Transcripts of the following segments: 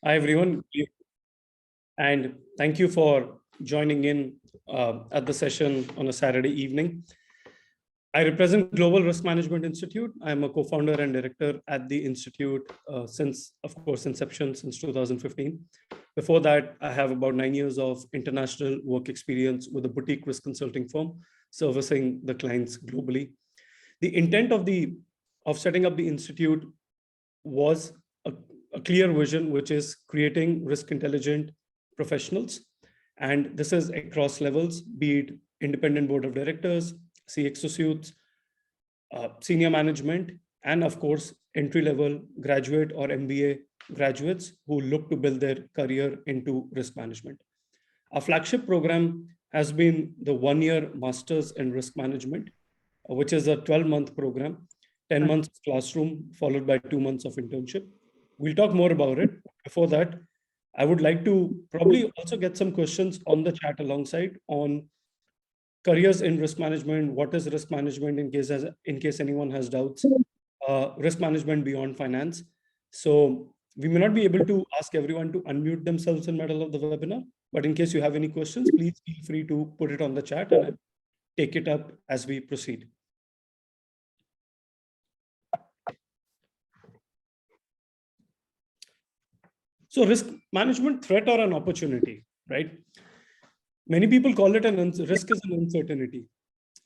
Hi, everyone, and thank you for joining in at the session on a Saturday evening. I represent Global Risk Management Institute. I'm a co-founder and director at the institute since, of course, inception since 2015. Before that, I have about 9 years of international work experience with a boutique risk consulting firm servicing the clients globally. The intent of setting up the institute was a clear vision, which is creating risk intelligent professionals. And this is across levels, be it independent board of directors, CXO suits, senior management, and of course, entry level graduate or MBA graduates who look to build their career into risk management. Our flagship program has been the 1-year Masters in Risk Management, which is a 12-month program, 10 months classroom, followed by 2 months of internship. We'll talk more about it. Before that, I would like to probably also get some questions on the chat alongside on careers in risk management. What is risk management in case anyone has doubts? Risk management beyond finance. So we may not be able to ask everyone to unmute themselves in the middle of the webinar, but in case you have any questions, please feel free to put it on the chat and I'll take it up as we proceed. So risk management, threat or an opportunity, right? Many people call it risk is an uncertainty,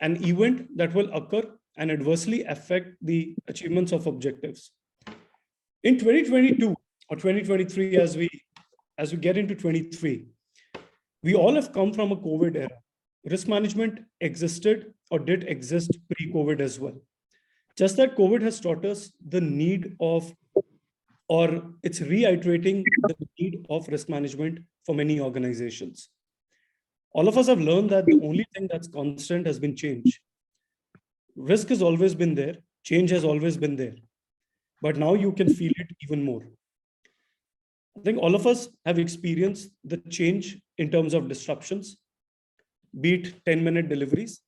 an event that will occur and adversely affect the achievements of objectives. In 2022 or 2023, as we get into 23, we all have come from a COVID era. Risk management existed or did exist pre-COVID as well. Just that COVID has taught us the need of, or it's reiterating the need of risk management for many organizations. All of us have learned that the only thing that's constant has been change. Risk has always been there, change has always been there, but now you can feel it even more. I think all of us have experienced the change in terms of disruptions, be it 10-minute deliveries,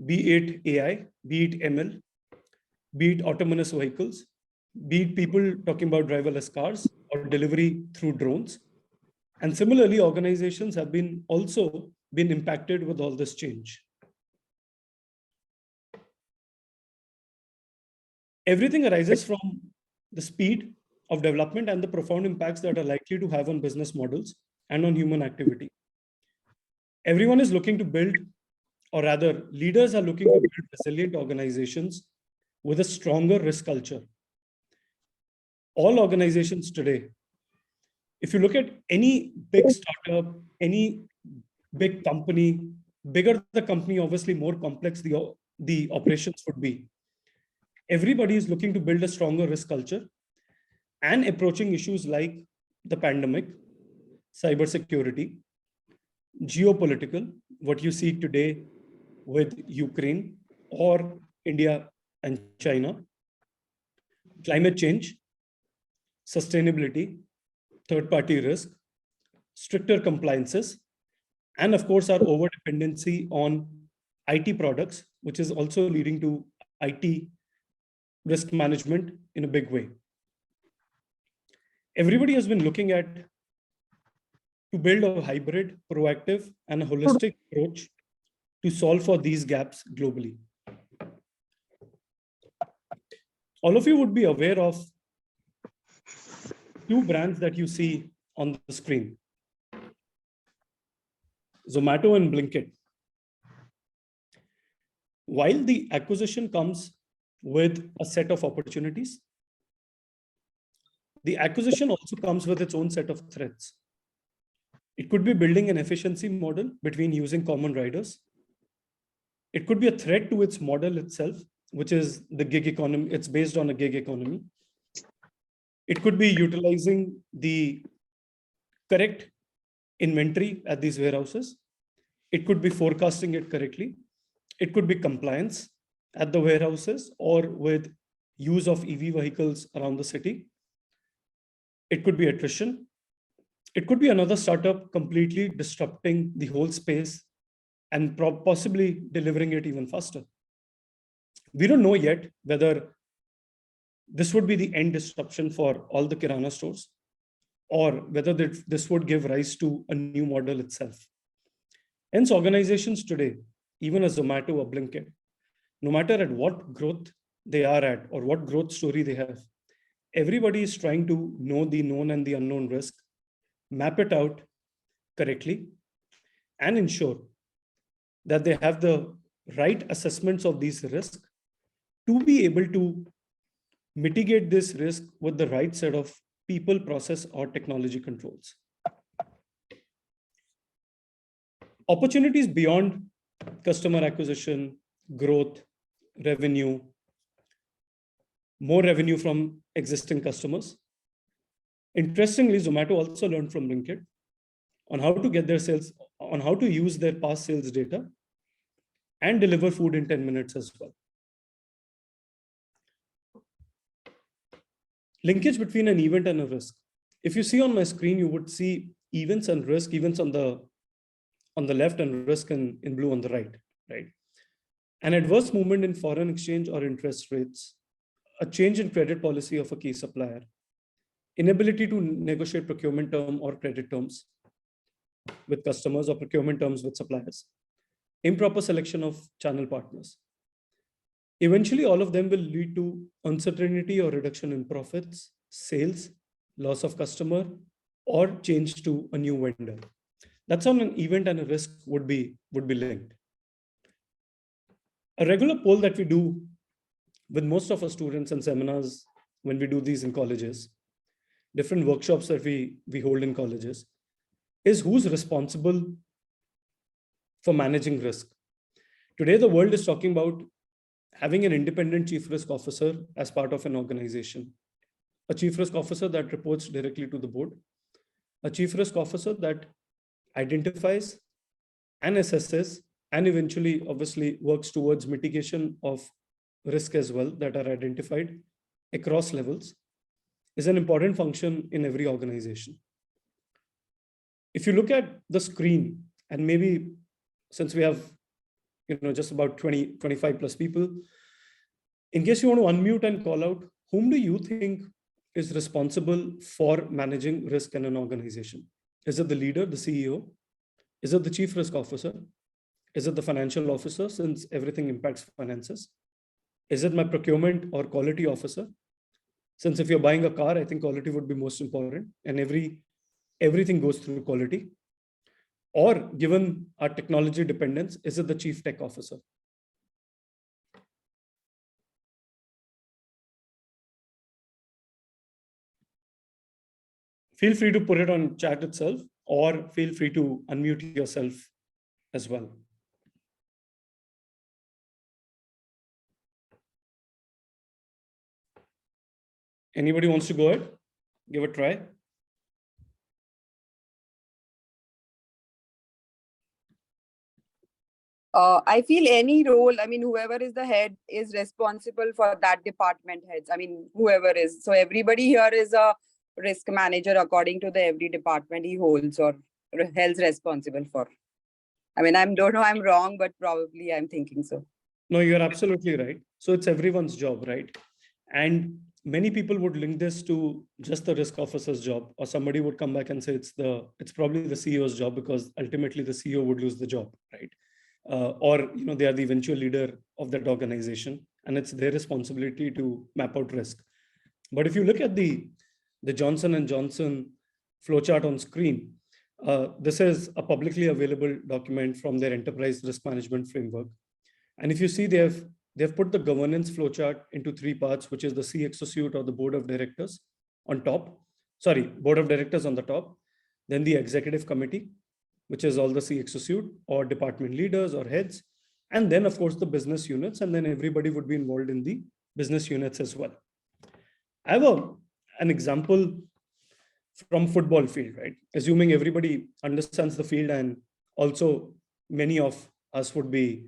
be it AI, be it ML, be it autonomous vehicles, be it people talking about driverless cars or delivery through drones. And similarly, organizations have also been impacted with all this change. Everything arises from the speed of development and the profound impacts that are likely to have on business models and on human activity. Everyone is looking to build, or rather, leaders are looking to build resilient organizations with a stronger risk culture. All organizations today, if you look at any big startup, any big company, bigger the company, obviously more complex the operations would be. Everybody is looking to build a stronger risk culture and approaching issues like the pandemic, cybersecurity, geopolitical, what you see today with Ukraine or India and China, climate change, sustainability, third-party risk, stricter compliances, and of course, our over-dependency on IT products, which is also leading to IT risk management in a big way. Everybody has been looking at to build a hybrid, proactive, and a holistic approach to solve for these gaps globally. All of you would be aware of two brands that you see on the screen, Zomato and Blinkit. While the acquisition comes with a set of opportunities, the acquisition also comes with its own set of threats. It could be building an efficiency model between using common riders. It could be a threat to its model itself, which is the gig economy. It's based on a gig economy. It could be utilizing the correct inventory at these warehouses. It could be forecasting it correctly. It could be compliance at the warehouses or with use of EV vehicles around the city. It could be attrition. It could be another startup completely disrupting the whole space and possibly delivering it even faster. We don't know yet whether this would be the end disruption for all the Kirana stores. or whether this would give rise to a new model itself. Hence, organizations today, even a Zomato or Blinkit, no matter at what growth they are at or what growth story they have, everybody is trying to know the known and the unknown risk, map it out correctly, and ensure that they have the right assessments of these risks to be able to mitigate this risk with the right set of people, process, or technology controls. Opportunities beyond customer acquisition, growth, revenue, more revenue from existing customers. Interestingly, Zomato also learned from Blinkit on how to get their sales, on how to use their past sales data and deliver food in 10 minutes as well. Linkage between an event and a risk. If you see on my screen, you would see events and risk, events on the left and risk in blue on the right? An adverse movement in foreign exchange or interest rates, a change in credit policy of a key supplier, inability to negotiate procurement term or credit terms with customers or procurement terms with suppliers, improper selection of channel partners. Eventually, all of them will lead to uncertainty or reduction in profits, sales, loss of customer, or change to a new vendor. That's how an event and a risk would be linked. A regular poll that we do with most of our students and seminars when we do these in colleges, different workshops that we hold in colleges, is who's responsible for managing risk. Today, the world is talking about having an independent chief risk officer as part of an organization, a chief risk officer that reports directly to the board, a chief risk officer that identifies and assesses and eventually obviously works towards mitigation of risk as well that are identified across levels, is an important function in every organization. If you look at the screen, and maybe since we have just about 25 plus people, in case you want to unmute and call out, whom do you think is responsible for managing risk in an organization? Is it the leader, the CEO? Is it the chief risk officer? Is it the financial officer, since everything impacts finances? Is it my procurement or quality officer? Since if you're buying a car, I think quality would be most important, and everything goes through quality. Or given our technology dependence, is it the chief tech officer? Feel free to put it on chat itself, or feel free to unmute yourself as well. Anybody wants to go ahead? Give it a try. I feel any role, whoever is the head is responsible for that department heads. Whoever is. So everybody here is a risk manager according to the every department he holds or held responsible for. I don't know, I'm wrong, but probably I'm thinking so. No, you're absolutely right. So it's everyone's job, right? And many people would link this to just the risk officer's job, or somebody would come back and say it's probably the CEO's job, because ultimately the CEO would lose the job, right? Or they are the eventual leader of that organization, and it's their responsibility to map out risk. But if you look at the Johnson & Johnson flowchart on screen, this is a publicly available document from their enterprise risk management framework. And if you see, they've put the governance flowchart into 3 parts, which is the CXO suite or the board of directors on top. Sorry, board of directors on the top, then the executive committee, which is all the CXO suite or department leaders or heads, and then of course the business units, and then everybody would be involved in the business units as well. I have an example from football field, right? Assuming everybody understands the field, and also many of us would be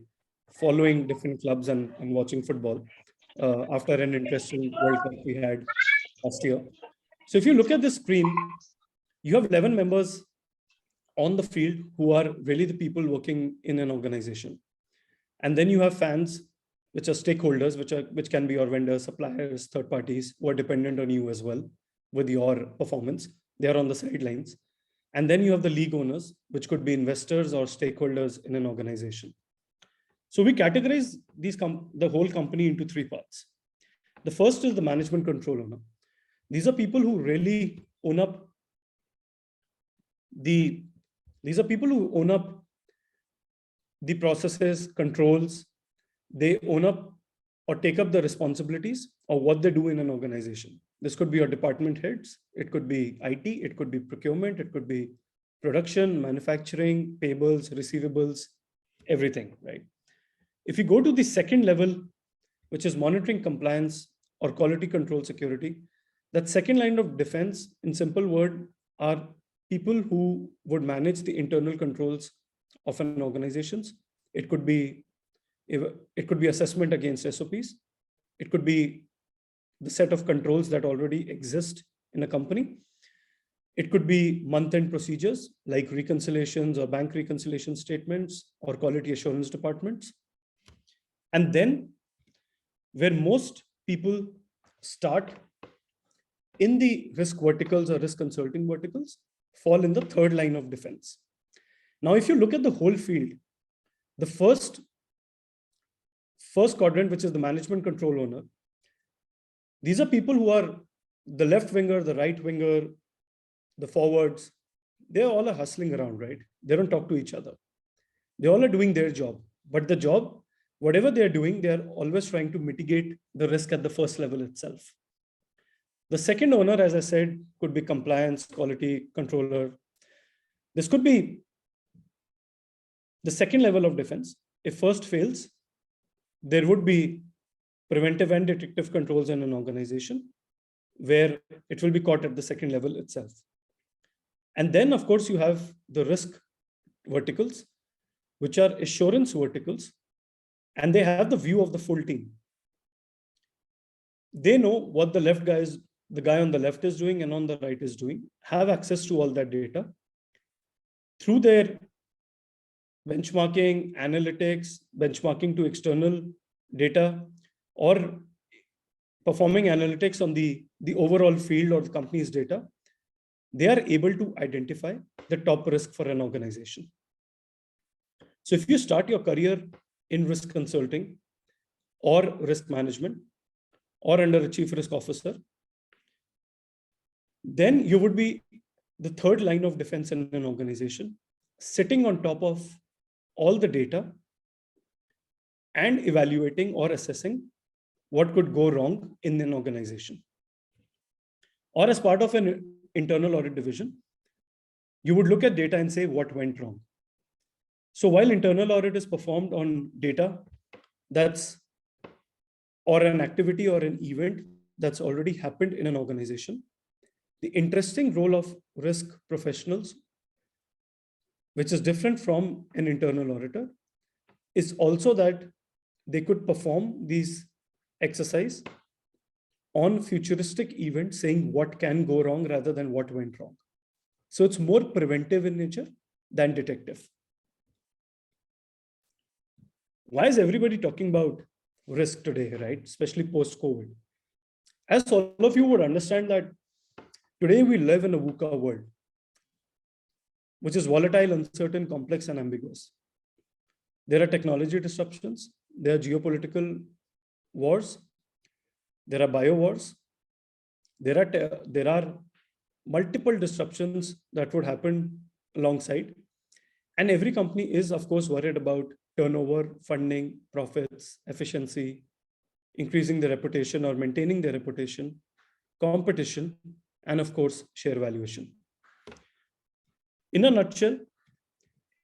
following different clubs and watching football after an interesting World Cup we had last year. So if you look at the screen, you have 11 members on the field who are really the people working in an organization. And then you have fans, which are stakeholders, which can be your vendors, suppliers, third parties, who are dependent on you as well with your performance, They are on the sidelines. And then you have the league owners, which could be investors or stakeholders in an organization. So we categorize the whole company into three parts. The first is the management control owner. These are people who really own up the processes, controls. They own up or take up the responsibilities of what they do in an organization. This could be your department heads. It could be IT. It could be procurement. It could be production, manufacturing, payables, receivables, everything, right? If you go to the second level, which is monitoring compliance or quality control security, that second line of defense, in simple word, are people who would manage the internal controls of an organizations. It could be assessment against SOPs. It could be the set of controls that already exist in a company. It could be month-end procedures like reconciliations or bank reconciliation statements or quality assurance departments. And then where most people start in the risk verticals or risk consulting verticals fall in the third line of defense. Now, if you look at the whole field, the first quadrant, which is the management control owner, these are people who are the left winger, the right winger, the forwards. They all are hustling around, right? They don't talk to each other. They all are doing their job, but the job, whatever they're doing, they're always trying to mitigate the risk at the first level itself. The second owner, as I said, could be compliance, quality controller. This could be the second level of defense. If first fails, there would be preventive and detective controls in an organization where it will be caught at the second level itself. And then, of course, you have the risk verticals, which are assurance verticals, and they have the view of the full team. They know what the guy on the left is doing and on the right is doing, have access to all that data through their benchmarking, analytics, benchmarking to external data, or performing analytics on the overall field or the company's data. They are able to identify the top risk for an organization. So if you start your career in risk consulting or risk management or under a chief risk officer, then you would be the third line of defense in an organization, sitting on top of all the data and evaluating or assessing what could go wrong in an organization. Or as part of an internal audit division, you would look at data and say what went wrong. So while internal audit is performed on data or an activity or an event that's already happened in an organization, the interesting role of risk professionals, which is different from an internal auditor, is also that they could perform these exercise on futuristic events, saying what can go wrong rather than what went wrong. So it's more preventive in nature than detective. Why is everybody talking about risk today, right? Especially post-COVID. As all of you would understand that today we live in a VUCA world, which is volatile, uncertain, complex, and ambiguous. There are technology disruptions, there are geopolitical wars, there are bio wars, there are multiple disruptions that would happen alongside. And every company is, of course, worried about turnover, funding, profits, efficiency, increasing their reputation or maintaining their reputation, competition, and of course, share valuation. In a nutshell,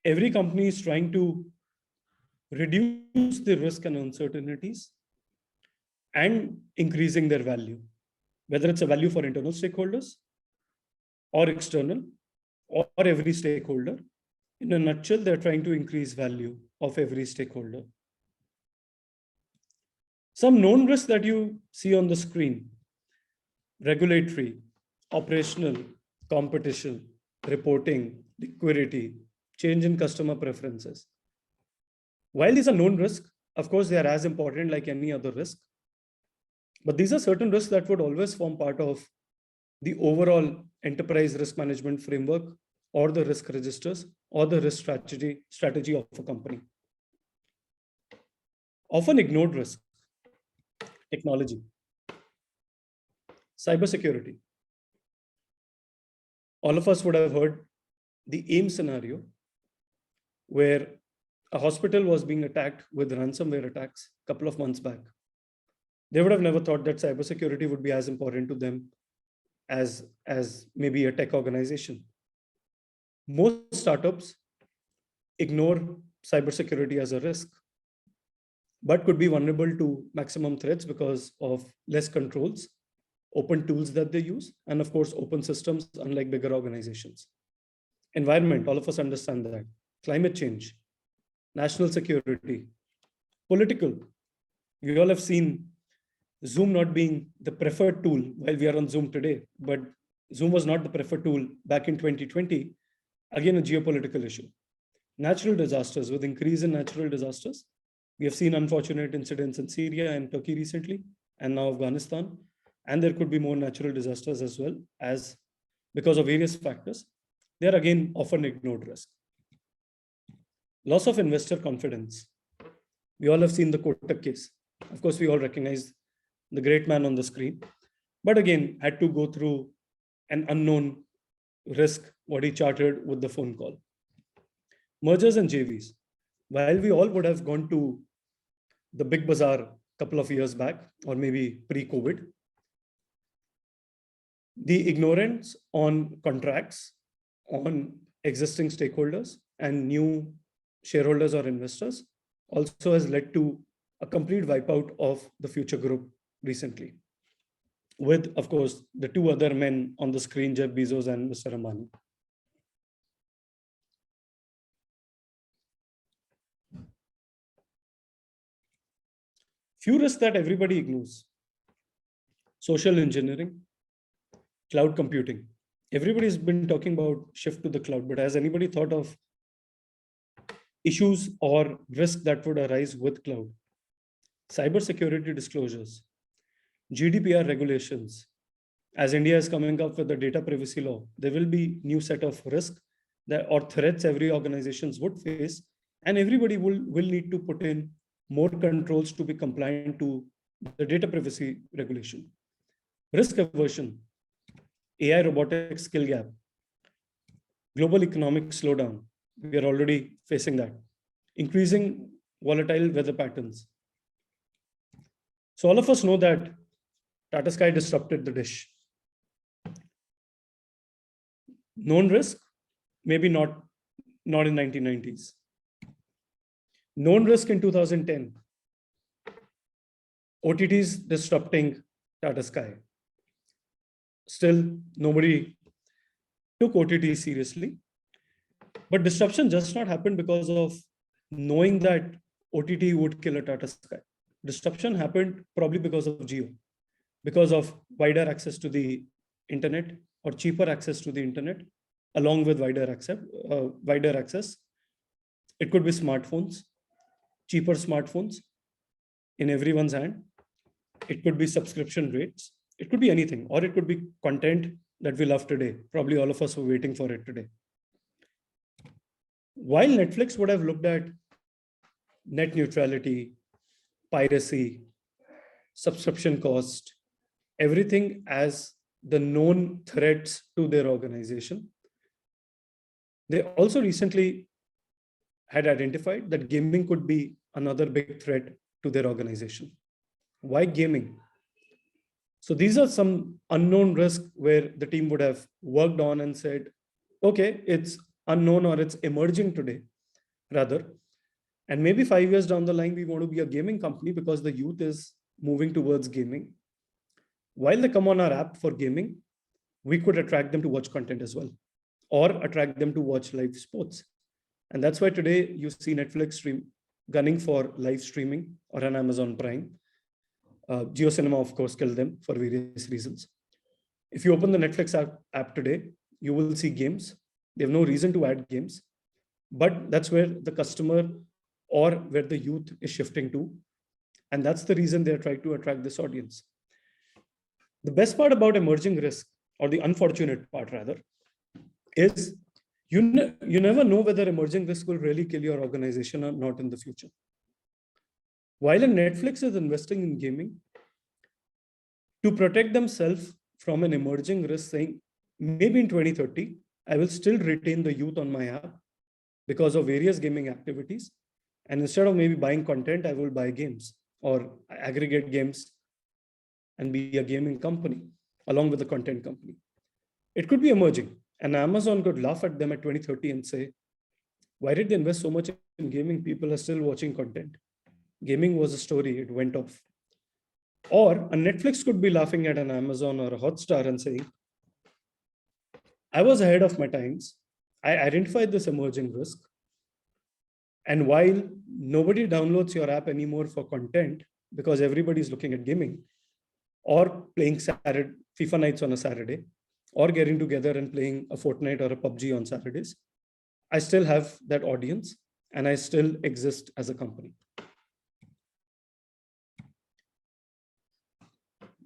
every company is trying to reduce the risk and uncertainties and increasing their value, whether it's a value for internal stakeholders or external or every stakeholder. In a nutshell, they're trying to increase value of every stakeholder. Some known risks that you see on the screen: regulatory, operational, competition, reporting, liquidity, change in customer preferences. While these are known risks, of course, they are as important like any other risk. But these are certain risks that would always form part of the overall enterprise risk management framework or the risk registers or the risk strategy of a company. Often ignored risk, technology, cybersecurity. All of us would have heard the AIM scenario where a hospital was being attacked with ransomware attacks a couple of months back. They would have never thought that cybersecurity would be as important to them as maybe a tech organization. Most startups ignore cybersecurity as a risk, but could be vulnerable to maximum threats because of less controls, open tools that they use, and of course, open systems, unlike bigger organizations. Environment, all of us understand that. Climate change, national security, political. We all have seen Zoom not being the preferred tool while we are on Zoom today, but Zoom was not the preferred tool back in 2020. Again, a geopolitical issue. Natural disasters, with increase in natural disasters. We have seen unfortunate incidents in Syria and Turkey recently, and now Afghanistan. And there could be more natural disasters as well, as because of various factors. They are again often ignored risk. Loss of investor confidence. We all have seen the Kotak case. Of course, we all recognize the great man on the screen, but again, had to go through an unknown risk, what he charted with the phone call. Mergers and JVs. While we all would have gone to the big bazaar a couple of years back, or maybe pre-COVID, the ignorance on contracts, on existing stakeholders and new shareholders or investors also has led to a complete wipeout of the Future Group recently, with, of course, the two other men on the screen, Jeff Bezos and Mr. Ambani. Few risks that everybody ignores. Social engineering, cloud computing. Everybody's been talking about shift to the cloud, but has anybody thought of issues or risk that would arise with cloud? Cybersecurity disclosures, GDPR regulations. As India is coming up with the data privacy law, there will be new set of risks that or threats every organizations would face, and everybody will need to put in more controls to be compliant to the data privacy regulation. Risk aversion, AI robotics skill gap, global economic slowdown. We are already facing that. Increasing volatile weather patterns. So all of us know that Tata Sky disrupted the dish. Known risk, maybe not in 1990s. Known risk in 2010. OTTs disrupting Tata Sky. Still, nobody took OTT seriously. But disruption just not happened because of knowing that OTT would kill a Tata Sky. Disruption happened probably because of Jio, because of wider access to the internet or cheaper access to the internet, along with wider access. It could be smartphones, cheaper smartphones in everyone's hand. It could be subscription rates. It could be anything, or it could be content that we love today. Probably all of us were waiting for it today. While Netflix would have looked at net neutrality, piracy, subscription cost, everything as the known threats to their organization, they also recently had identified that gaming could be another big threat to their organization. Why gaming? So these are some unknown risks where the team would have worked on and said, okay, it's unknown or it's emerging today, rather. And maybe 5 years down the line, we want to be a gaming company because the youth is moving towards gaming. While they come on our app for gaming, we could attract them to watch content as well, or attract them to watch live sports. And that's why today you see Netflix gunning for live streaming, or an Amazon Prime. Jio Cinema, of course, killed them for various reasons. If you open the Netflix app today, you will see games. They have no reason to add games, but that's where the customer or where the youth is shifting to. And that's the reason they're trying to attract this audience. The best part about emerging risk or the unfortunate part rather, is you never know whether emerging risk will really kill your organization or not in the future. While Netflix is investing in gaming to protect themselves from an emerging risk, saying maybe in 2030, I will still retain the youth on my app because of various gaming activities. And instead of maybe buying content, I will buy games or aggregate games and be a gaming company along with the content company. It could be emerging. And Amazon could laugh at them at 2030 and say, why did they invest so much in gaming? People are still watching content. Gaming was a story, it went off. Or a Netflix could be laughing at an Amazon or a Hotstar and saying, I was ahead of my times. I identified this emerging risk. And while nobody downloads your app anymore for content because everybody's looking at gaming or playing FIFA nights on a Saturday or getting together and playing a Fortnite or a PUBG on Saturdays, I still have that audience and I still exist as a company.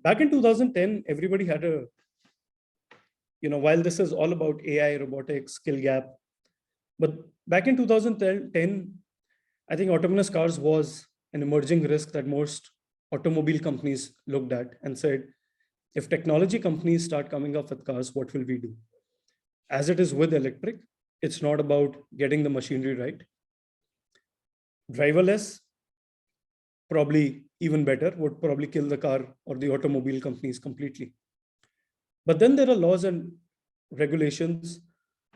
Back in 2010, everybody had a, while this is all about AI, robotics, skill gap, but back in 2010, I think autonomous cars was an emerging risk that most automobile companies looked at and said, if technology companies start coming up with cars, what will we do? As it is with electric, it's not about getting the machinery right. Driverless, probably even better, would probably kill the car or the automobile companies completely. But then there are laws and regulations,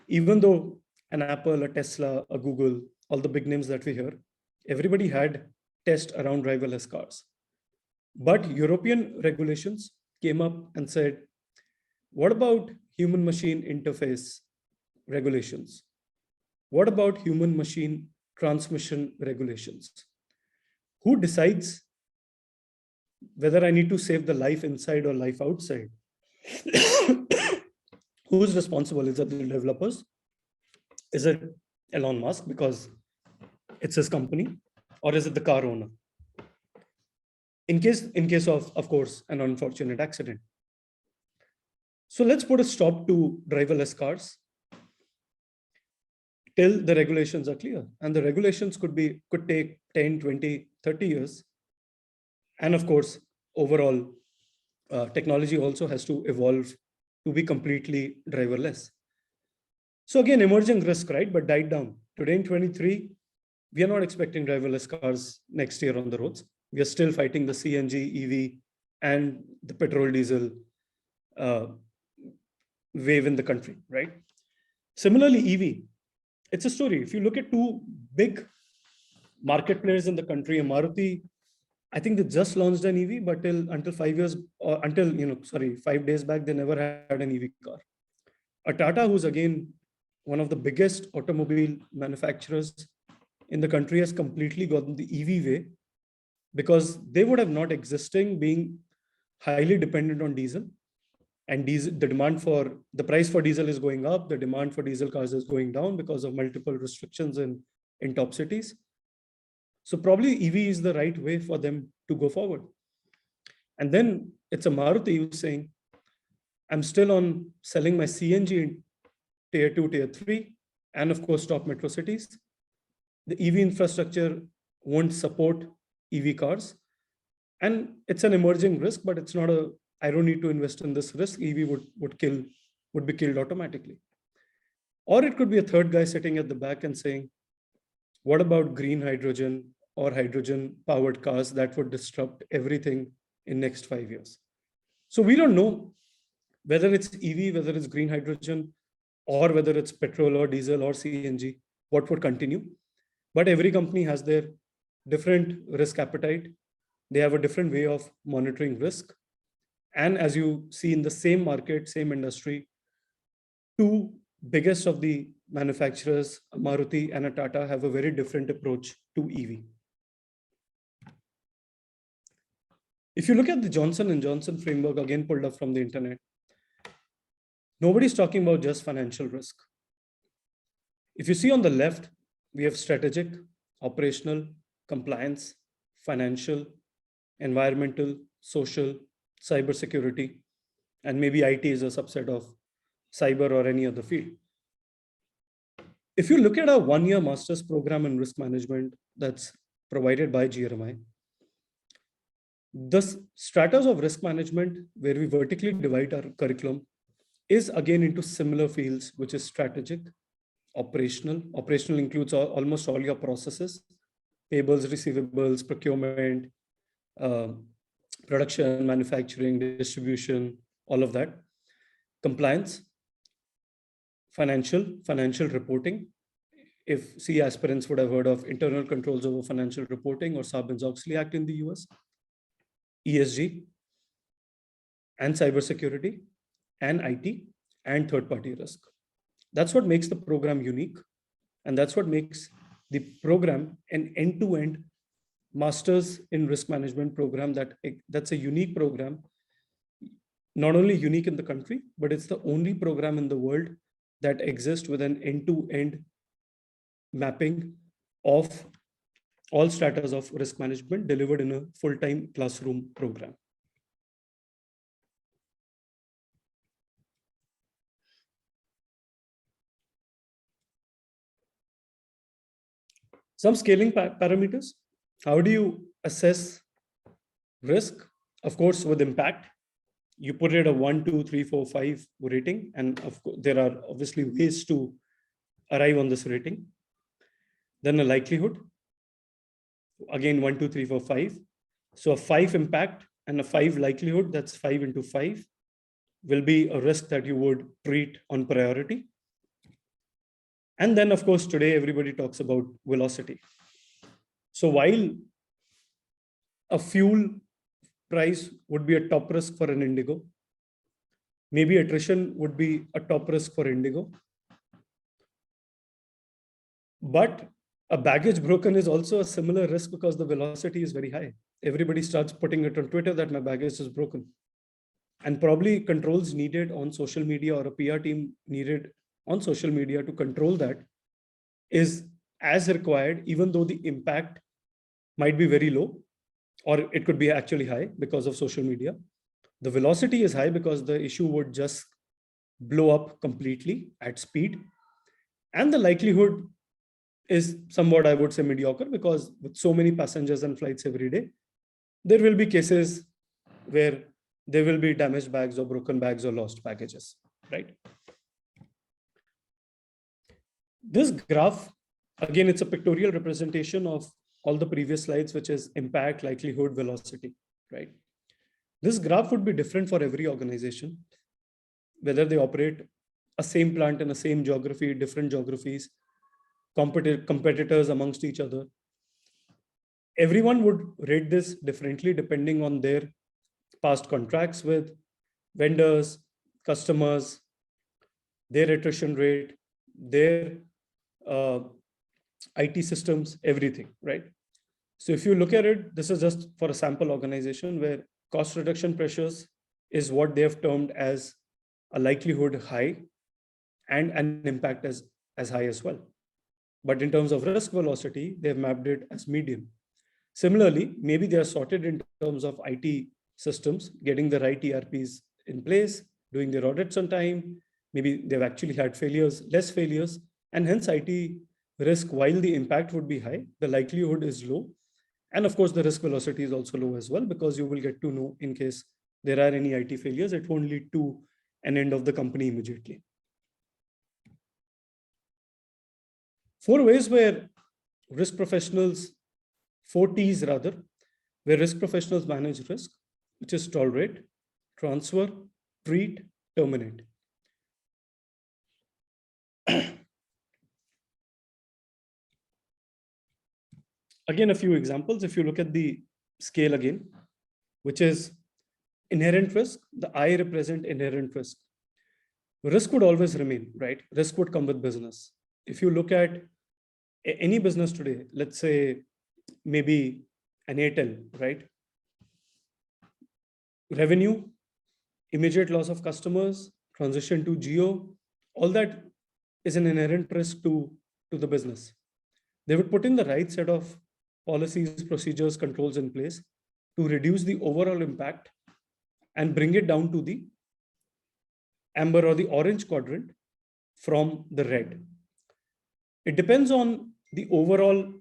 even though an Apple, a Tesla, a Google, all the big names that we hear, everybody had tests around driverless cars. But European regulations came up and said, what about human-machine interface regulations? What about human-machine transmission regulations? Who decides whether I need to save the life inside or life outside? Who's responsible? Is it the developers? Is it Elon Musk because it's his company? Or is it the car owner? In case of course, an unfortunate accident. So let's put a stop to driverless cars till the regulations are clear. And the regulations could take 10, 20, 30 years. And of course, overall, technology also has to evolve to be completely driverless. So again, emerging risk, right? But died down. Today in 23, we are not expecting driverless cars next year on the roads. We are still fighting the CNG, EV, and the petrol diesel wave in the country, right? Similarly, EV, it's a story. If you look at two big market players in the country, Maruti, I think they just launched an EV, but until 5 days back, they never had an EV car. A Tata, who's again one of the biggest automobile manufacturers in the country, has completely gotten the EV way because they would have not existing being highly dependent on diesel. And diesel, the price for diesel is going up, the demand for diesel cars is going down because of multiple restrictions in top cities. So probably EV is the right way for them to go forward. And then it's a Maruti who's saying, I'm still on selling my CNG in tier 2, tier 3, and of course, top metro cities. The EV infrastructure won't support EV cars. And it's an emerging risk, but it's not I don't need to invest in this risk. EV would be killed automatically. Or it could be a third guy sitting at the back and saying, what about green hydrogen or hydrogen powered cars that would disrupt everything in next 5 years? So we don't know whether it's EV, whether it's green hydrogen, or whether it's petrol or diesel or CNG, what would continue. But every company has their different risk appetite. They have a different way of monitoring risk. And as you see in the same market, same industry, two biggest of the manufacturers, Maruti and a Tata, have a very different approach to EV. If you look at the Johnson & Johnson framework, again pulled up from the internet, nobody's talking about just financial risk. If you see on the left, we have strategic, operational, compliance, financial, environmental, social, cybersecurity, And maybe IT is a subset of cyber or any other field. If you look at a one-year master's program in risk management that's provided by GRMI, the stratas of risk management where we vertically divide our curriculum is again into similar fields, which is strategic, operational. Operational includes almost all your processes, payables, receivables, procurement, uh, production, manufacturing, distribution, all of that. Compliance, financial reporting. If C aspirants would have heard of internal controls over financial reporting or Sarbanes-Oxley Act in the US, ESG, and cybersecurity, and IT, and third-party risk. That's what makes the program unique. And that's what makes the program an end-to-end Masters in Risk Management program that's a unique program, not only unique in the country, but it's the only program in the world that exists with an end-to-end mapping of all stratas of risk management delivered in a full-time classroom program. Some scaling parameters. How do you assess risk? Of course, with impact, you put it a 1, 2, 3, 4, 5 rating. And of course, there are obviously ways to arrive on this rating. Then a likelihood. Again, 1, 2, 3, 4, 5. So a 5 impact and a 5 likelihood, that's 5 into 5, will be a risk that you would treat on priority. And then, of course, today everybody talks about velocity. So while a fuel price would be a top risk for an Indigo, maybe attrition would be a top risk for Indigo. But a baggage broken is also a similar risk because the velocity is very high. Everybody starts putting it on Twitter that my baggage is broken. And probably controls needed on social media or a PR team needed on social media to control that is as required, even though the impact might be very low, or it could be actually high because of social media. The velocity is high because the issue would just blow up completely at speed. And the likelihood is somewhat, I would say, mediocre because with so many passengers and flights every day, there will be cases where there will be damaged bags or broken bags or lost packages, right? This graph, again, it's a pictorial representation of all the previous slides, which is impact, likelihood, velocity, right? This graph would be different for every organization, whether they operate a same plant in a same geography, different geographies, competitors amongst each other. Everyone would rate this differently depending on their past contracts with vendors, customers, their attrition rate, their IT systems, everything, right? So if you look at it, this is just for a sample organization where cost reduction pressures is what they have termed as a likelihood high and an impact as high as well. But in terms of risk velocity, they've mapped it as medium. Similarly, maybe they are sorted in terms of IT systems, getting the right ERPs in place, doing their audits on time. Maybe they've actually had failures, less failures, and hence IT risk, while the impact would be high, the likelihood is low. And of course, the risk velocity is also low as well, because you will get to know in case there are any IT failures, it won't lead to an end of the company immediately. 4 ways where risk professionals, 4 T's rather, where risk professionals manage risk, which is tolerate, transfer, treat, terminate. Again, a few examples. If you look at the scale again, which is inherent risk, the I represent inherent risk. Risk would always remain, right? Risk would come with business. If you look at any business today, let's say maybe an Airtel, right? Revenue, immediate loss of customers, transition to Geo, all that is an inherent risk to the business. They would put in the right set of policies, procedures, controls in place to reduce the overall impact and bring it down to the amber or the orange quadrant from the red. It depends on the overall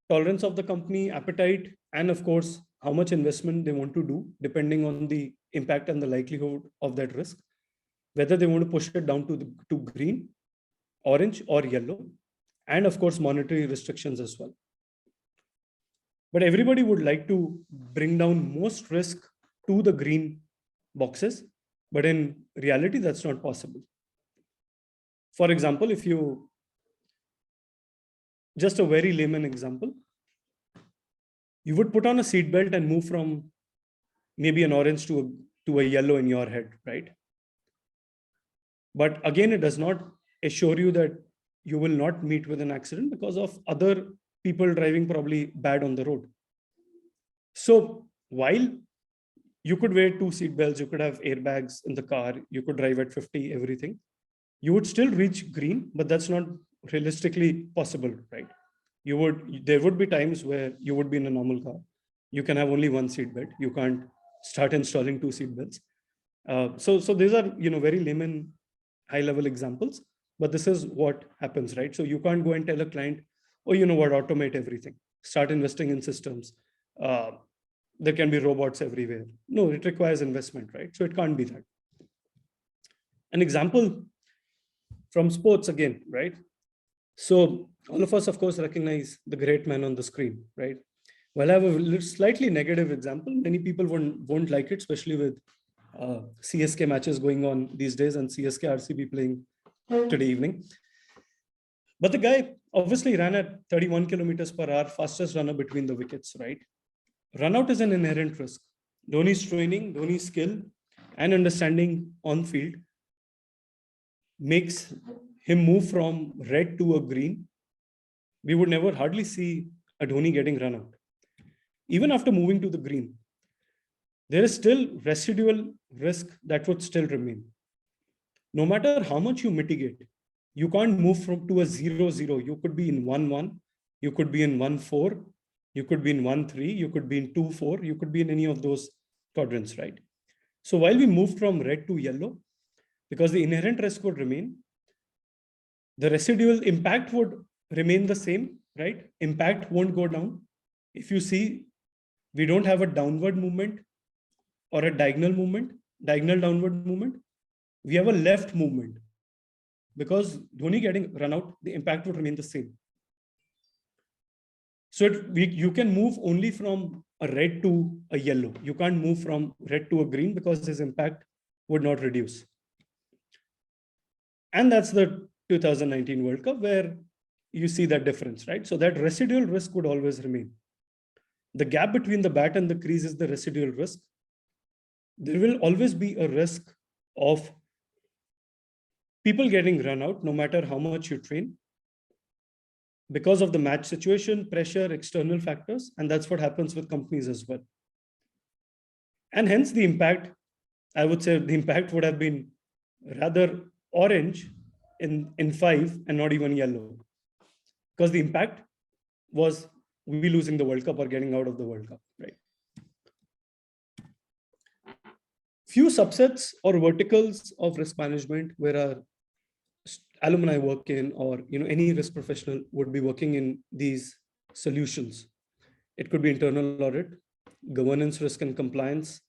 tolerance of the company, appetite, and of course, how much investment they want to do, depending on the impact and the likelihood of that risk, whether they want to push it down to green, orange, or yellow, and of course, monetary restrictions as well. But everybody would like to bring down most risk to the green boxes, but in reality, that's not possible. For example, if you, just a very layman example, you would put on a seatbelt and move from maybe an orange to a yellow in your head, right? But again, it does not assure you that you will not meet with an accident because of other people driving probably bad on the road. So while you could wear 2 seatbelts, you could have airbags in the car, you could drive at 50, everything, you would still reach green, but that's not realistically possible, right? There would be times where you would be in a normal car. You can have only 1 seatbelt. You can't start installing 2 seatbelts. So these are, very layman, high-level examples, but this is what happens, right? So you can't go and tell a client, oh, you know what, automate everything, start investing in systems. There can be robots everywhere. No, it requires investment, right? So it can't be that. An example from sports again, right? So all of us, of course, recognize the great man on the screen, right? Well, I have a slightly negative example. Many people won't like it, especially with CSK matches going on these days and CSK RCB playing today evening. But the guy obviously ran at 31 kilometers per hour, fastest runner between the wickets, right? Run out is an inherent risk. Dhoni's training, Dhoni's skill and understanding on field makes him move from red to a green. We would never hardly see a Dhoni getting run out. Even after moving to the green, there is still residual risk that would still remain. No matter how much you mitigate, you can't move to a 0-0. You could be in 1-1, you could be in 1-4, you could be in 1-3, you could be in 2-4, you could be in any of those quadrants, right? So while we moved from red to yellow, because the inherent risk would remain, the residual impact would remain the same, right? Impact won't go down. If you see, we don't have a downward movement or a diagonal downward movement. We have a left movement. Because Dhoni getting run out, the impact would remain the same. So you can move only from a red to a yellow. You can't move from red to a green because his impact would not reduce. And that's the 2019 World Cup where you see that difference, right? So that residual risk would always remain. The gap between the bat and the crease is the residual risk. There will always be a risk of people getting run out, no matter how much you train, because of the match situation, pressure, external factors, and that's what happens with companies as well. And hence the impact, I would say the impact would have been rather orange in 5 and not even yellow, because the impact was we losing the World Cup or getting out of the World Cup, right? Few subsets or verticals of risk management where our alumni work in, or any risk professional would be working in these solutions. It could be internal audit, governance, risk and compliance,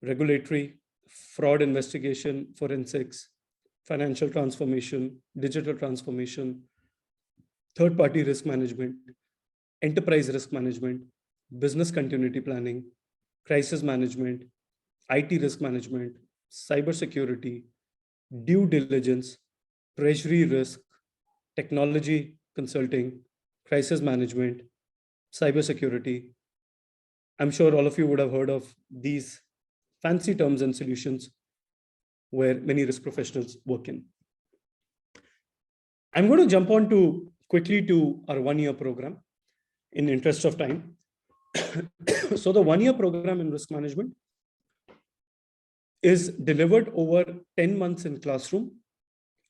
regulatory, fraud investigation, forensics, financial transformation, digital transformation, third-party risk management, enterprise risk management, business continuity planning, crisis management, IT risk management, cybersecurity, due diligence, treasury risk, technology consulting, crisis management, cybersecurity. I'm sure all of you would have heard of these fancy terms and solutions where many risk professionals work in. I'm going to jump on quickly to our 1-year program in interest of time. So the 1-year program in risk management is delivered over 10 months in classroom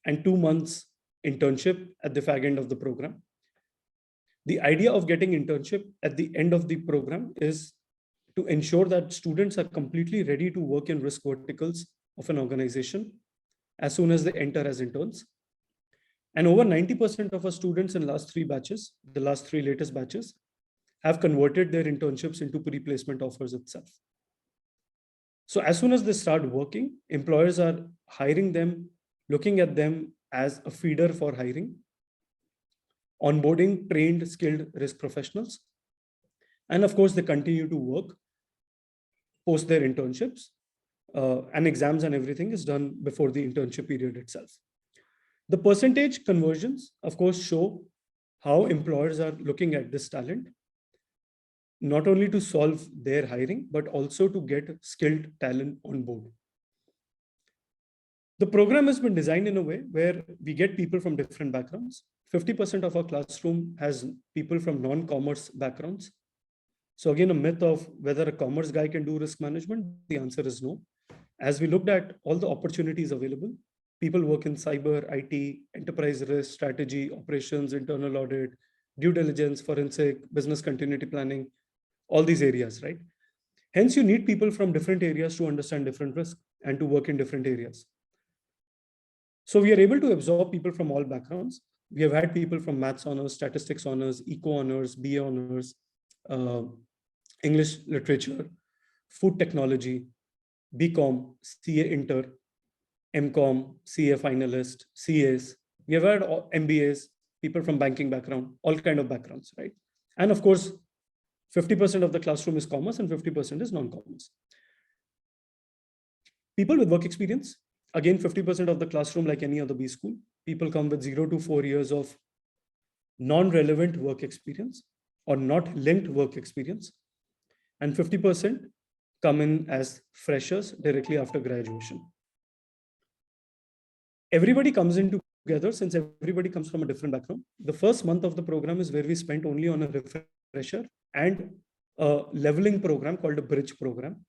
and 2 months internship at the fag end of the program. The idea of getting internship at the end of the program is to ensure that students are completely ready to work in risk verticals of an organization as soon as they enter as interns. And over 90% of our students in last three batches, the last three latest batches, have converted their internships into pre-placement offers itself. So as soon as they start working, employers are hiring them, looking at them as a feeder for hiring, onboarding trained, skilled risk professionals. And of course, they continue to work post their internships, and exams and everything is done before the internship period itself. The percentage conversions, of course, show how employers are looking at this talent, not only to solve their hiring, but also to get skilled talent on board. The program has been designed in a way where we get people from different backgrounds. 50% of our classroom has people from non-commerce backgrounds. So again, a myth of whether a commerce guy can do risk management, the answer is no. As we looked at all the opportunities available, people work in cyber, IT, enterprise risk, strategy, operations, internal audit, due diligence, forensic, business continuity planning, all these areas, right? Hence, you need people from different areas to understand different risk and to work in different areas. So we are able to absorb people from all backgrounds. We have had people from maths honors, statistics honors, eco honors, BA honors, English literature, food technology, BCom, CA inter, MCom, CA finalist, CAs. We have had MBAs, people from banking background, all kind of backgrounds, right? And of course, 50% of the classroom is commerce and 50% is non-commerce. People with work experience, again, 50% of the classroom, like any other B school, people come with 0 to 4 years of non-relevant work experience or not linked work experience. And 50% come in as freshers directly after graduation. Everybody comes in together since everybody comes from a different background. The first month of the program is where we spent only on a refresher and a leveling program called a bridge program,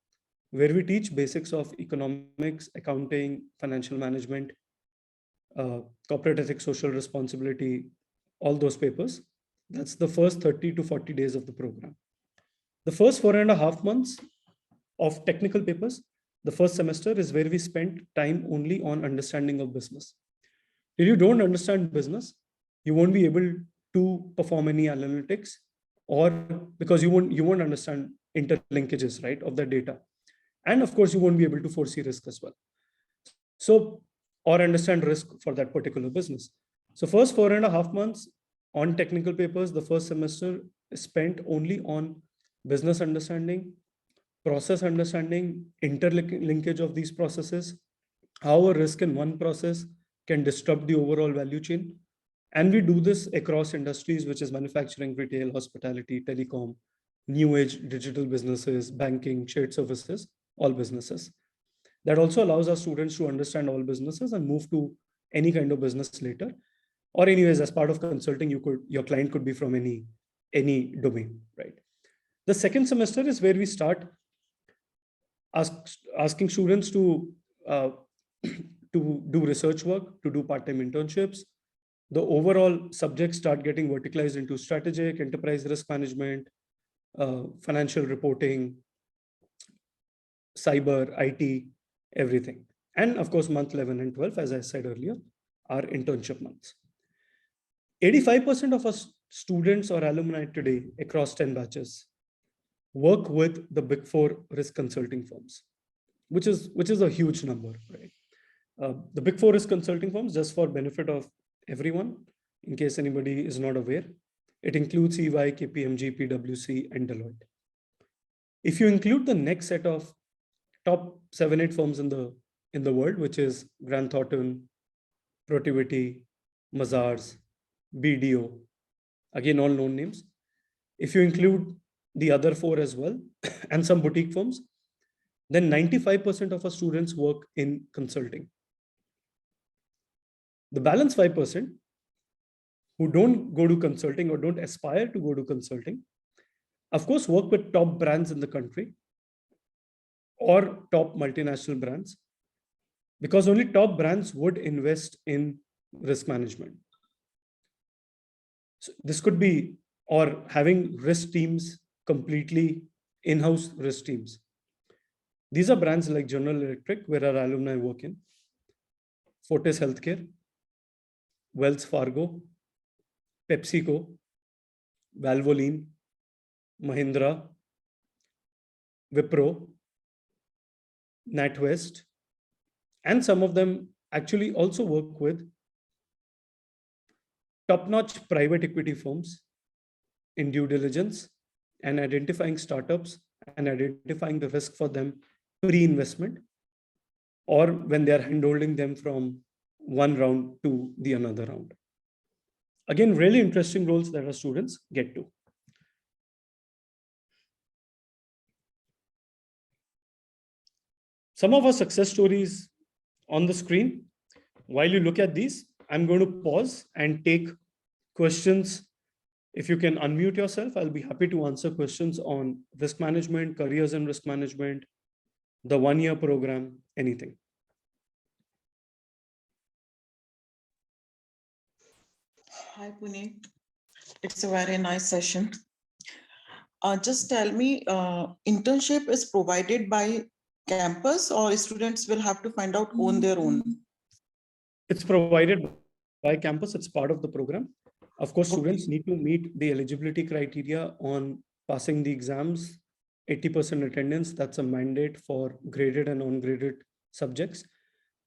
where we teach basics of economics, accounting, financial management, corporate ethics, social responsibility, all those papers. That's the first 30 to 40 days of the program. The first 4.5 months of technical papers, the first semester is where we spent time only on understanding of business. If you don't understand business, you won't be able to perform any analytics, or because you won't understand interlinkages, right, of the data. And of course, you won't be able to foresee risk as well. So, or understand risk for that particular business. So first 4.5 months on technical papers, the first semester is spent only on business understanding, process understanding, interlinkage of these processes, how a risk in one process can disrupt the overall value chain. And we do this across industries, which is manufacturing, retail, hospitality, telecom, new age digital businesses, banking, shared services, all businesses. That also allows our students to understand all businesses and move to any kind of business later. Or anyways, as part of consulting, your client could be from any domain, right? The second semester is where we start asking students to to do research work, to do part-time internships. The overall subjects start getting verticalized into strategic, enterprise risk management, financial reporting, cyber, IT, everything. And of course, month 11 and 12, as I said earlier, are internship months. 85% of our students or alumni today across 10 batches work with the Big Four risk consulting firms, which is a huge number, right? The Big Four risk consulting firms, just for benefit of everyone, in case anybody is not aware, it includes EY, KPMG, PwC, and Deloitte. If you include the next set of top 7-8 firms in the world, which is Grant Thornton, Protiviti, Mazars, BDO, again, all known names. If you include the other 4 as well, and some boutique firms, then 95% of our students work in consulting. The balance 5% who don't go to consulting or don't aspire to go to consulting, of course, work with top brands in the country or top multinational brands, because only top brands would invest in risk management. So this could be, or having risk teams completely in-house risk teams. These are brands like General Electric, where our alumni work in, Fortis Healthcare, Wells Fargo, PepsiCo, Valvoline, Mahindra, Wipro, NatWest, and some of them actually also work with top-notch private equity firms in due diligence and identifying startups and identifying the risk for them pre-investment, or when they are handholding them from one round to the another round. Again, really interesting roles that our students get to. Some of our success stories on the screen. While you look at these, I'm going to pause and take questions. If you can unmute yourself, I'll be happy to answer questions on risk management, careers in risk management, the one-year program, anything. Hi, Puneet. It's a very nice session. Just tell me, internship is provided by campus or students will have to find out on their own? It's provided by campus. It's part of the program. Of course, students need to meet the eligibility criteria on passing the exams, 80% attendance. That's a mandate for graded and ungraded subjects.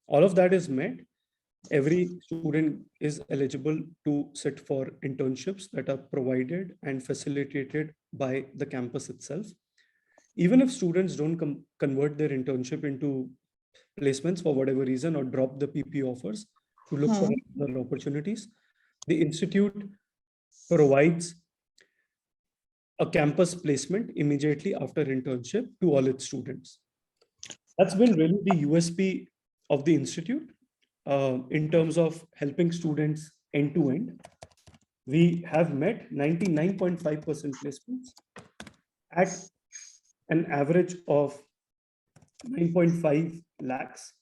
All of that is met. Every student is eligible to sit for internships that are provided and facilitated by the campus itself. Even if students don't convert their internship into placements for whatever reason or drop the PP offers to look for other opportunities, the institute provides a campus placement immediately after internship to all its students. That's been really the USP of the institute in terms of helping students end to end. We have met 99.5% placements at an average of 9.5 lakhs.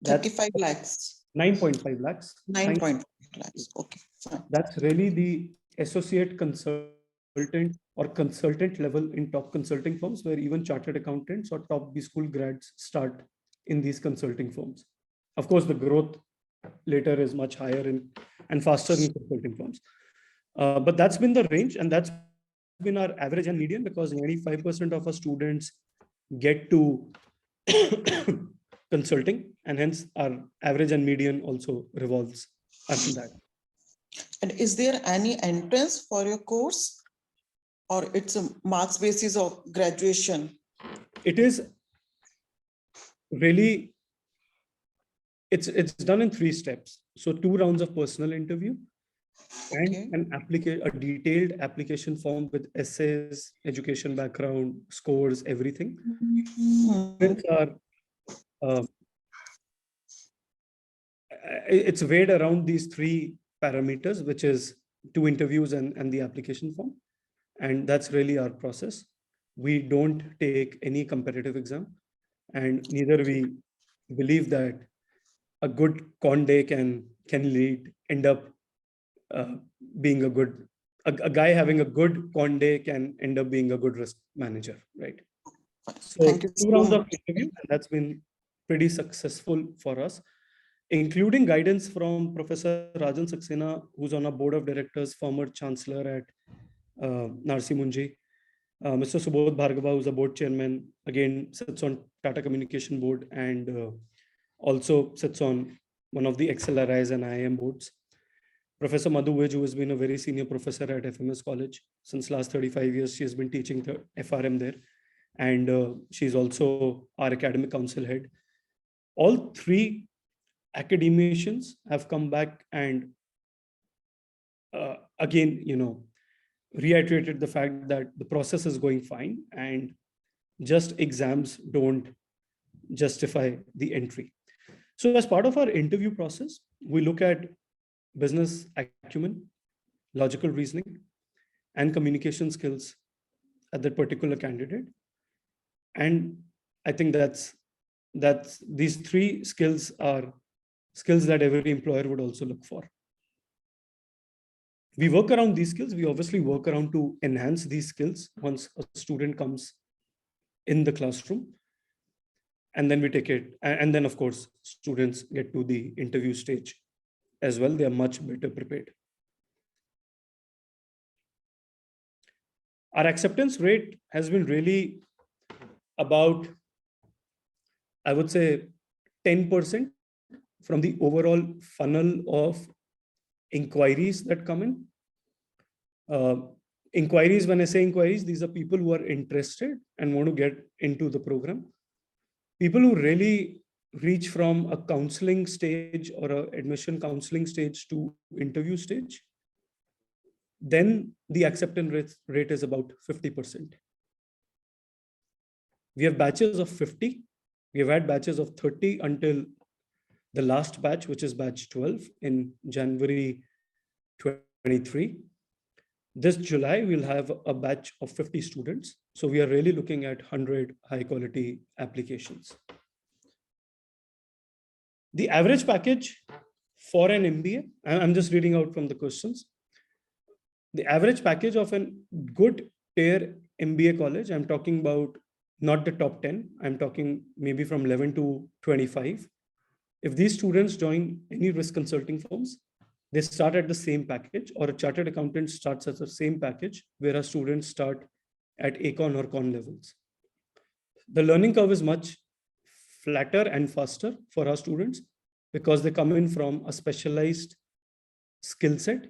35 lakhs. 9.5 lakhs. 9.5 lakhs. Okay, fine. That's really the associate consultant or consultant level in top consulting firms, where even chartered accountants or top B school grads start in these consulting firms. Of course, the growth later is much higher and faster in consulting firms. But that's been the range, and that's been our average and median, because 95% of our students get to consulting, and hence our average and median also revolves around that. And is there any entrance for your course, or it's a marks basis of graduation? It is really, it's done in 3 steps. So 2 rounds of personal interview and a detailed application form with essays, education background, scores, everything. It's weighed around these 3 parameters, which is 2 interviews and the application form. And that's really our process. We don't take any competitive exam, and neither we believe that a good con day can end up being a guy having a good con day can end up being a good risk manager, right? So 2 rounds of interview, and that's been pretty successful for us, including guidance from Professor Rajan Saxena, who's on a board of directors, former chancellor at Narsi Munji. Mr. Subodh Bhargava, who's a board chairman, again sits on Tata Communication Board and also sits on one of the XLRIs and IIM boards. Professor Madhu Vij, who has been a very senior professor at FMS College since last 35 years. She has been teaching the FRM there, and she's also our academic council head. All 3 academicians have come back and again, reiterated the fact that the process is going fine and just exams don't justify the entry. So as part of our interview process, we look at business acumen, logical reasoning, and communication skills at that particular candidate. And I think that's these 3 skills are skills that every employer would also look for. We work around these skills. We obviously work around to enhance these skills once a student comes in the classroom. and then we take it. And then, of course, students get to the interview stage as well. They are much better prepared. Our acceptance rate has been really about, I would say, 10% from the overall funnel of inquiries that come in. Inquiries, when I say inquiries, these are people who are interested and want to get into the program. People who really reach from a counseling stage or a admission counseling stage to interview stage, then the acceptance rate is about 50%. We have batches of 50. We have had batches of 30 until the last batch, which is batch 12 in January 23. This July, we'll have a batch of 50 students. So we are really looking at 100 high quality applications. The average package for an MBA, I'm just reading out from the questions. The average package of a good tier MBA college, I'm talking about not the top 10, I'm talking maybe from 11 to 25. If these students join any risk consulting firms, they start at the same package, or a chartered accountant starts at the same package, whereas students start at Econ or Con levels. The learning curve is much flatter and faster for our students because they come in from a specialized skill set,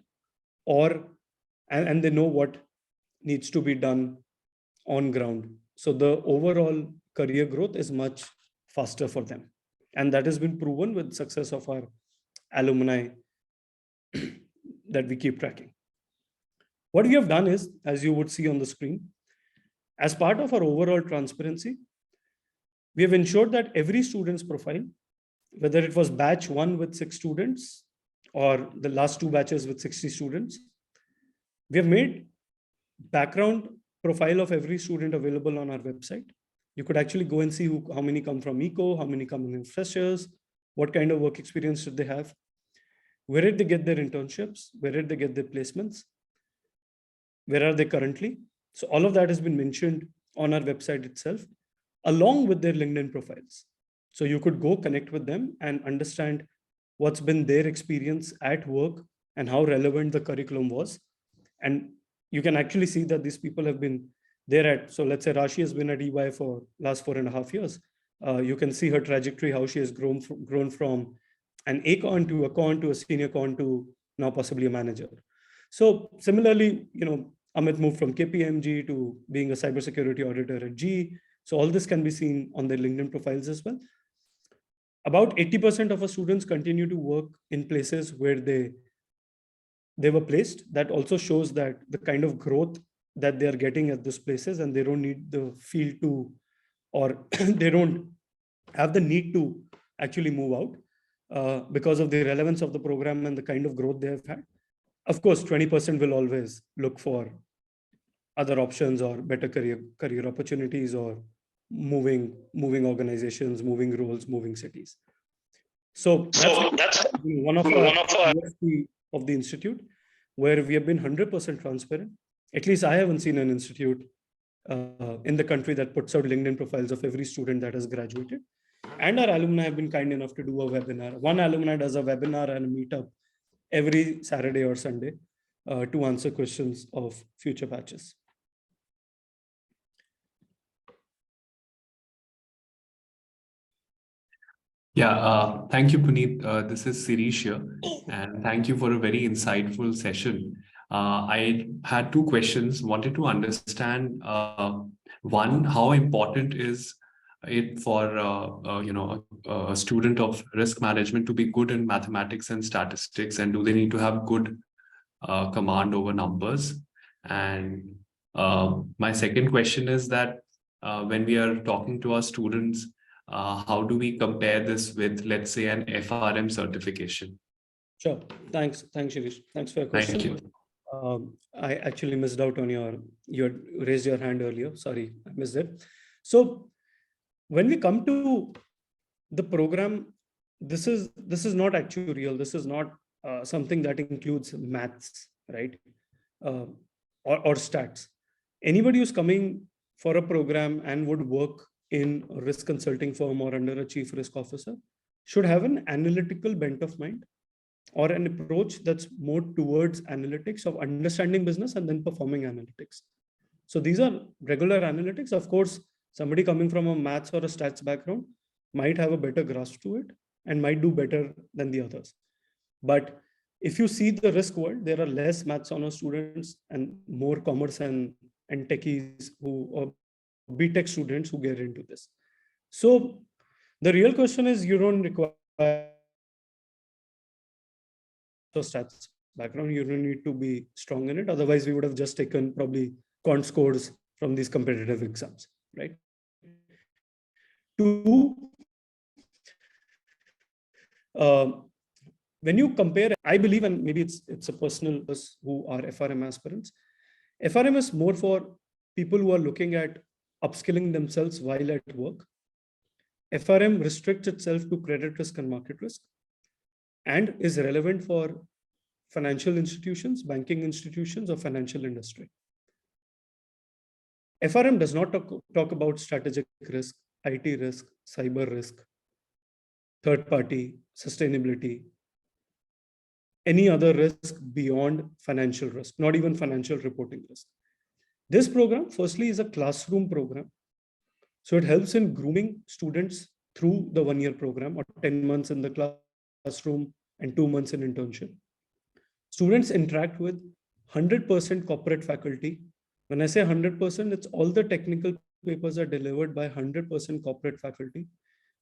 and they know what needs to be done on ground. So the overall career growth is much faster for them. And that has been proven with success of our alumni that we keep tracking. What we have done is, as you would see on the screen, as part of our overall transparency, we have ensured that every student's profile, whether it was batch 1 with 6 students or the last 2 batches with 60 students, we have made background profile of every student available on our website. You could actually go and see how many come from eco, how many come in freshers, what kind of work experience did they have, where did they get their internships, where did they get their placements, where are they currently. So all of that has been mentioned on our website itself, along with their LinkedIn profiles. So you could go connect with them and understand what's been their experience at work and how relevant the curriculum was. And you can actually see that these people have been there at, so let's say Rashi has been at EY for last 4.5 years. You can see her trajectory, how she has grown from an Econ to a Con to a senior Con to now possibly a manager. So similarly, Amit moved from KPMG to being a cybersecurity auditor at GE. So all this can be seen on their LinkedIn profiles as well. About 80% of our students continue to work in places where they were placed. That also shows that the kind of growth that they are getting at these places, and they don't need the field to, or they don't have the need to actually move out because of the relevance of the program and the kind of growth they have had. Of course, 20% will always look for other options or better career opportunities, or moving organizations, moving roles, moving cities. So that's one of our USP of the institute, where we have been 100% transparent. At least I haven't seen an institute in the country that puts out LinkedIn profiles of every student that has graduated. And our alumni have been kind enough to do a webinar. One alumni does a webinar and a meetup every Saturday or Sunday to answer questions of future batches. Yeah, thank you, Puneet. This is Sirish here, and thank you for a very insightful session. I had 2 questions. Wanted to understand, one, how important is it for a student of risk management to be good in mathematics and statistics, and do they need to have good command over numbers? And my second question is that when we are talking to our students, how do we compare this with, let's say, an FRM certification? Sure. Thanks, Shirish. Thanks for your question. Thank you. I actually missed out on you had raised your hand earlier. Sorry, I missed it. So when we come to the program, this is not actuarial. This is not something that includes maths, right? Or stats. Anybody who's coming for a program and would work in a risk consulting firm or under a chief risk officer should have an analytical bent of mind or an approach that's more towards analytics of understanding business and then performing analytics. So these are regular analytics. Of course, somebody coming from a maths or a stats background might have a better grasp to it and might do better than the others. But if you see the risk world, there are less maths honor students and more commerce and techies or BTech students who get into this. So the real question is, you don't require stats background, you don't need to be strong in it. Otherwise, we would have just taken probably quant scores from these competitive exams, right? Two, when you compare, I believe, and maybe it's a personal who are FRM aspirants. FRM is more for people who are looking at upskilling themselves while at work. FRM restricts itself to credit risk and market risk and is relevant for financial institutions, banking institutions, or financial industry. FRM does not talk about strategic risk, IT risk, cyber risk, third party, sustainability, any other risk beyond financial risk, not even financial reporting risk. This program, firstly, is a classroom program. So it helps in grooming students through the 1-year program or 10 months in the classroom and 2 months in internship. Students interact with 100% corporate faculty. When I say 100%, it's all the technical papers are delivered by 100% corporate faculty.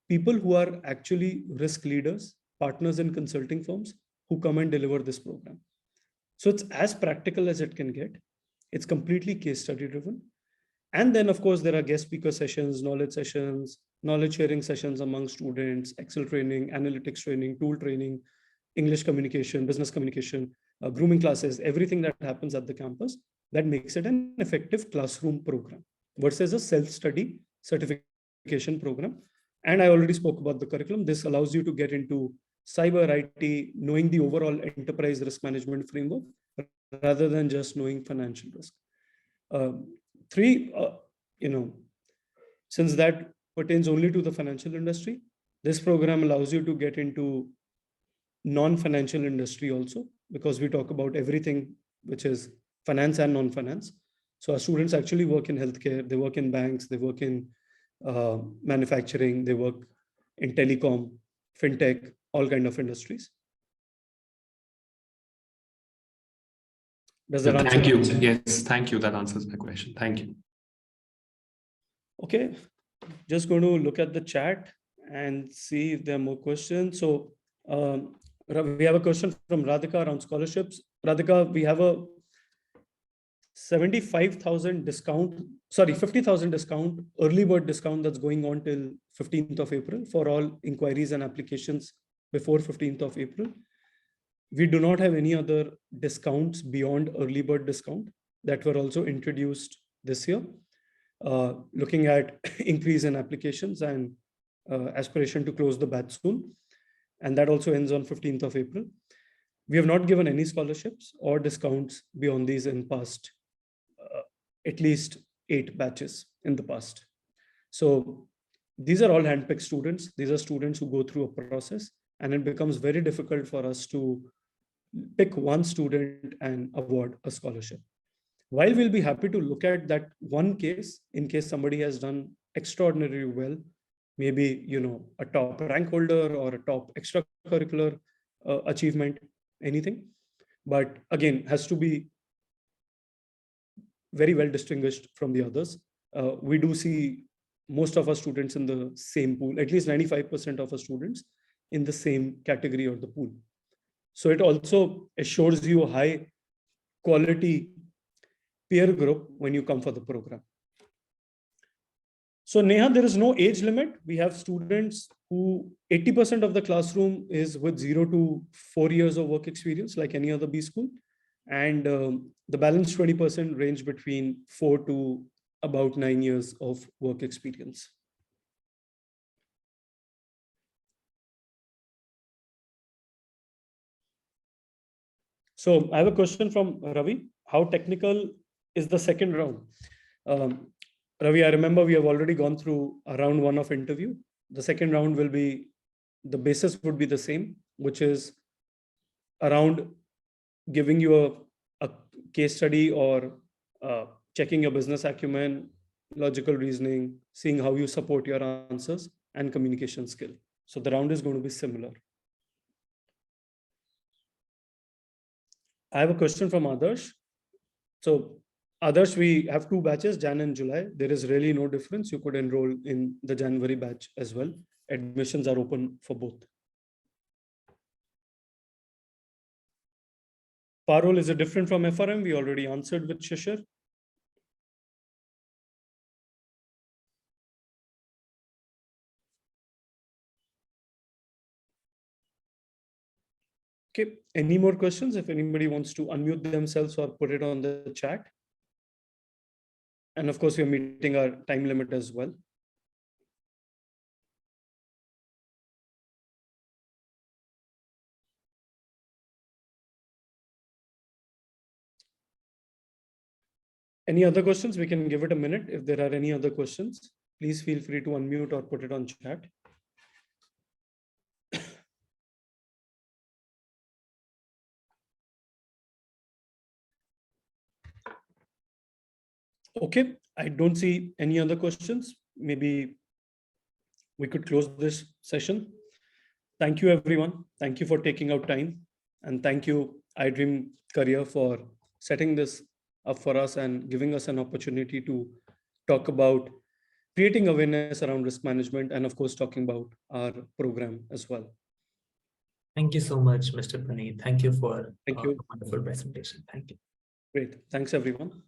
People who are actually risk leaders, partners in consulting firms who come and deliver this program. So it's as practical as it can get. It's completely case study driven. And then, of course, there are guest speaker sessions, knowledge sharing sessions among students, Excel training, analytics training, tool training, English communication, business communication, grooming classes, everything that happens at the campus that makes it an effective classroom program versus a self-study certification program. And I already spoke about the curriculum. This allows you to get into cyber IT, knowing the overall enterprise risk management framework rather than just knowing financial risk. Three, since that pertains only to the financial industry, this program allows you to get into non-financial industry also, because we talk about everything which is finance and non-finance. So our students actually work in healthcare, they work in banks, they work in manufacturing, they work in telecom, fintech, all kind of industries. Does that answer? Thank you. Yes, thank you. That answers my question. Thank you. Okay, just going to look at the chat and see if there are more questions. So we have a question from Radhika around scholarships. Radhika, we have a 75,000 discount, sorry, 50,000 discount, early bird discount that's going on till 15th of April for all inquiries and applications before 15th of April. We do not have any other discounts beyond early bird discount that were also introduced this year. Looking at increase in applications and aspiration to close the batch soon. And that also ends on 15th of April. We have not given any scholarships or discounts beyond these in past, at least 8 batches in the past. So these are all handpicked students. These are students who go through a process, and it becomes very difficult for us to pick one student and award a scholarship. While we'll be happy to look at that one case, in case somebody has done extraordinarily well, maybe, a top rank holder or a top extracurricular achievement, anything, but again, has to be very well distinguished from the others. We do see most of our students in the same pool, at least 95% of our students in the same category or the pool. So it also assures you a high quality peer group when you come for the program. So Neha, there is no age limit. We have students who 80% of the classroom is with 0 to 4 years of work experience, like any other B school. And the balance 20% range between 4 to about 9 years of work experience. So I have a question from Ravi. How technical is the second round? Ravi, I remember we have already gone through a round 1 of interview. The second round will be, the basis would be the same, which is around giving you a case study or checking your business acumen, logical reasoning, seeing how you support your answers, and communication skill. So the round is going to be similar. I have a question from Adarsh. So Adarsh, we have 2 batches, Jan and July. There is really no difference. You could enroll in the January batch as well. Admissions are open for both. Parole, is it different from FRM? We already answered with Shishir. Okay, any more questions? If anybody wants to unmute themselves or put it on the chat. And of course, we are meeting our time limit as well. Any other questions? We can give it a minute. If there are any other questions, please feel free to unmute or put it on chat. Okay, I don't see any other questions. Maybe we could close this session. Thank you, everyone. Thank you for taking out time. And thank you, iDream Career, for setting this up for us and giving us an opportunity to talk about creating awareness around risk management and, of course, talking about our program as well. Thank you so much, Mr. Puneet. Thank you for Thank you. a wonderful presentation. Thank you. Great. Thanks, everyone.